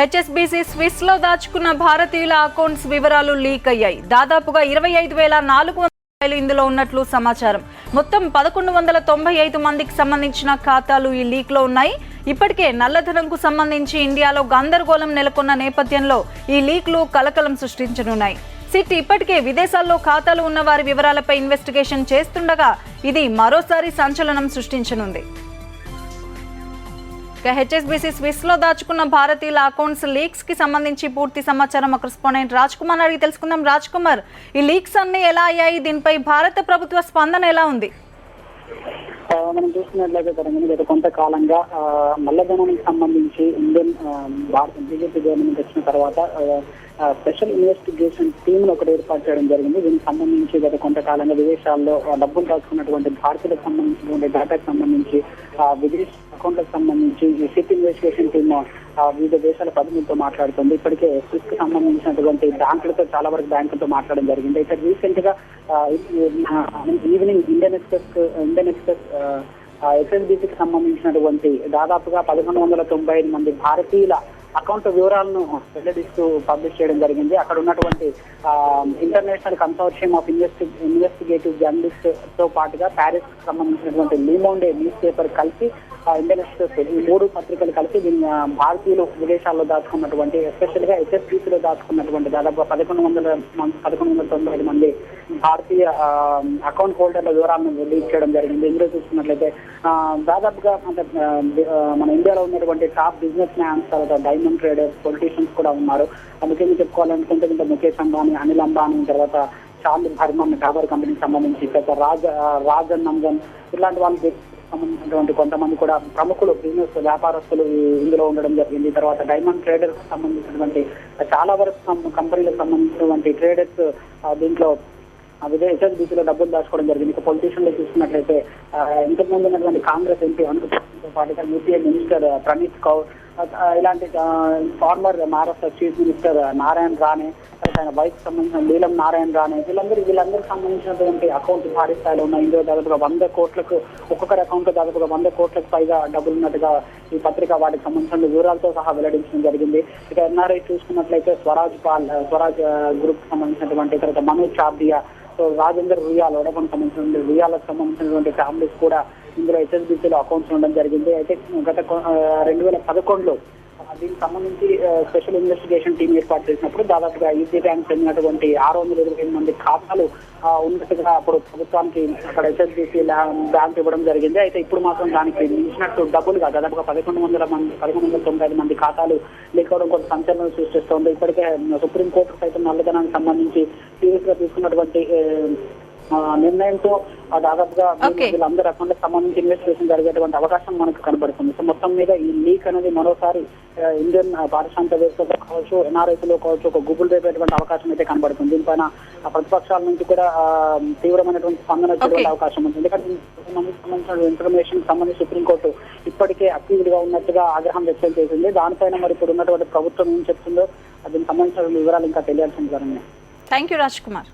HSBC Swiss లో దాచుకున్న భారతీయుల అకౌంట్స్ వివరాలు లీక్ అయ్యాయి. దాదాపుగా 25,400 ఇందులో ఉన్నట్లు సమాచారం. మొత్తం 1,195 మందికి సంబంధించిన ఖాతాలు ఈ లీక్ లో ఉన్నాయి. ఇప్పటికే నల్లధనంకు సంబంధించి ఇండియాలో గందరగోళం నెలకొన్న నేపథ్యంలో ఈ లీక్లు కలకలం సృష్టించనున్నాయి. సిట్ ఇప్పటికే విదేశాల్లో ఖాతాలు ఉన్న వారి వివరాలపై ఇన్వెస్టిగేషన్ చేస్తుండగా ఇది మరోసారి సంచలనం సృష్టించనుంది. హెచ్ఎస్బీసీ స్విస్ లో దాచుకున్న భారతీయుల అకౌంట్స్ లీక్స్ కి సంబంధించి పూర్తి సమాచారం మా కరెస్పాండెంట్ రాజ్ కుమార్ అడిగి తెలుసుకుందాం. రాజ్ కుమార్, ఈ లీక్స్ అన్ని ఎలా అయ్యాయి? దీనిపై భారత ప్రభుత్వ స్పందన ఎలా ఉంది? మనం చూస్తున్నట్లయితే గత కొంతకాలంగా నల్లధనానికి సంబంధించి భారత బీజేపీ గవర్నమెంట్ వచ్చిన తర్వాత స్పెషల్ ఇన్వెస్టిగేషన్ టీమ్ ఒకటి ఏర్పాటు చేయడం జరిగింది. దీనికి సంబంధించి గత కొంతకాలంగా విదేశాల్లో డబ్బులు దాచుకున్నటువంటి భారతీయులకు సంబంధించినటువంటి డేటాకు సంబంధించి విదేశీ అకౌంట్లకు సంబంధించి ఈ సిట్ ఇన్వెస్టిగేషన్ టీమ్ వివిధ దేశాల ప్రతినిధులతో మాట్లాడుతుంది. ఇప్పటికే స్విస్ కి సంబంధించినటువంటి బ్యాంకులతో చాలా వరకు బ్యాంకులతో మాట్లాడడం జరిగింది. అయితే రీసెంట్ గా ఈవినింగ్ ఇండియన్ ఎక్స్ప్రెస్ హెచ్ఎస్బీసీకి సంబంధించినటువంటి దాదాపుగా 1,195 మంది భారతీయుల అకౌంట్ వివరాలను వెల్లడిస్తూ పబ్లిష్ చేయడం జరిగింది. అక్కడ ఉన్నటువంటి international consortium of investigative journalist తో పాటుగా ప్యారిస్ సంబంధించినటువంటి లీమోండే న్యూస్ పేపర్ కలిసి ఇండియన్ ఎక్స్ప్రెస్ ఈ 3 పత్రికలు కలిసి దీన్ని భారతీయులు విదేశాల్లో దాచుకున్నటువంటి ఎస్పెషల్ గా హెచ్ఎస్బీసీలో దాచుకున్నటువంటి దాదాపు 1,195 మంది భారతీయ అకౌంట్ హోల్డర్ల వివరాలను రిలీజ్ చేయడం జరిగింది. ఇందులో చూసుకున్నట్లయితే దాదాపుగా మన ఇండియాలో ఉన్నటువంటి టాప్ బిజినెస్ మ్యాన్స్, తర్వాత డైమండ్ ట్రేడర్స్, పొలిటీషియన్స్ కూడా ఉన్నారు. ముఖ్యంగా చెప్పుకోవాలనుకుంటే ముఖేష్ అంబానీ, అనిల్ అంబానీ, తర్వాత చార్లీ బర్మన్ డాబర్ కంపెనీకి సంబంధించి రాజన్ నందన్ ఇలాంటి వాళ్ళకి సంబంధించినటువంటి కొంతమంది కూడా ప్రముఖులు బిజినెస్ వ్యాపారస్తులు ఇందులో ఉండడం జరిగింది. తర్వాత డైమండ్ ట్రేడర్స్ సంబంధించినటువంటి చాలా వరకు కంపెనీలకు సంబంధించినటువంటి ట్రేడర్స్ దీంట్లో హెచ్ఎస్బీసీలో డబ్బులు దాచుకోవడం జరిగింది. ఇక పొలిటీషియన్లు చూసుకున్నట్లయితే ఇంతకుముందు ఉన్నటువంటి కాంగ్రెస్ ఎంపీ అనుకుంటుతో పాటుగా యూపీఏ మినిస్టర్ ప్రణీత్ కౌర్, ఇలాంటి former Maharashtra chief minister Narayan Rane, ఆయన వైఫ్ సంబంధించిన నీలం నారాయణ రాణే, వీళ్ళందరికీ సంబంధించినటువంటి అకౌంట్ భారీ స్థాయిలో ఉన్నాయి. ఇందులో దాదాపుగా 100 కోట్లకు ఒక్కొక్కరి అకౌంట్ దాదాపుగా 100 కోట్లకు పైగా డబ్బులు ఉన్నట్టుగా ఈ పత్రిక వాటికి సంబంధించిన వివరాలతో సహా వెల్లడించడం జరిగింది. ఇక ఎన్ఆర్ఐ చూసుకున్నట్లయితే స్వరాజ్ గ్రూప్ సంబంధించినటువంటి తర్వాత మనోజ్ చాబ్రియా, రాజేందర్ రుయాల్, వడపన్ సంబంధించిన రుయాలకు సంబంధించినటువంటి ఫ్యామిలీస్ కూడా ఇందులో హెచ్ఎస్బీసీలో అకౌంట్స్ ఉండడం జరిగింది. అయితే గత 2011లో దీనికి సంబంధించి స్పెషల్ ఇన్వెస్టిగేషన్ టీం ఏర్పాటు చేసినప్పుడు దాదాపుగా యూపీ బ్యాంక్ చెందినటువంటి 625 మంది ఖాతాలు ఉన్నట్టుగా అప్పుడు ప్రభుత్వానికి అక్కడ హెచ్ఎస్బీసీ బ్యాంక్ ఇవ్వడం జరిగింది. అయితే ఇప్పుడు మాత్రం దానికి మించినట్టు డబ్బులుగా దాదాపుగా 1,195 మంది ఖాతాలు లీక్ అవడం కొంత సంచలనం సృష్టిస్తోంది. ఇప్పటికే సుప్రీంకోర్టు సైతం నల్లధనానికి సంబంధించి సీరియస్ గా తీసుకున్నటువంటి నిర్ణయంతో దాదాపుగా వీళ్ళందరూ అకౌంట్లకు సంబంధించి ఇన్వెస్టిగేషన్ జరిగేటువంటి అవకాశం మనకు కనబడుతుంది. సో మొత్తం మీద ఈ లీక్ అనేది మరోసారి ఇండియన్ పారిశ్రామికవేత్తలో కావచ్చు, ఎన్ఆర్ఐలో కావచ్చు ఒక గుబుల్ రేపేటువంటి అవకాశం అయితే కనబడుతుంది. దీనిపైన ప్రతిపక్షాల నుంచి కూడా తీవ్రమైనటువంటి స్పందన వచ్చేటువంటి అవకాశం ఉంది. ఎందుకంటే సంబంధించిన ఇన్ఫర్మేషన్ సంబంధించి సుప్రీంకోర్టు ఇప్పటికే అక్యూజ్డ్ గా ఉన్నట్టుగా ఆగ్రహం వ్యక్తం చేసింది. దానిపైన మరి ఇప్పుడు ఉన్నటువంటి ప్రభుత్వం ఏం చెప్తుందో దీనికి సంబంధించిన వివరాలు ఇంకా తెలియాల్సింది. Thank you Raj Kumar.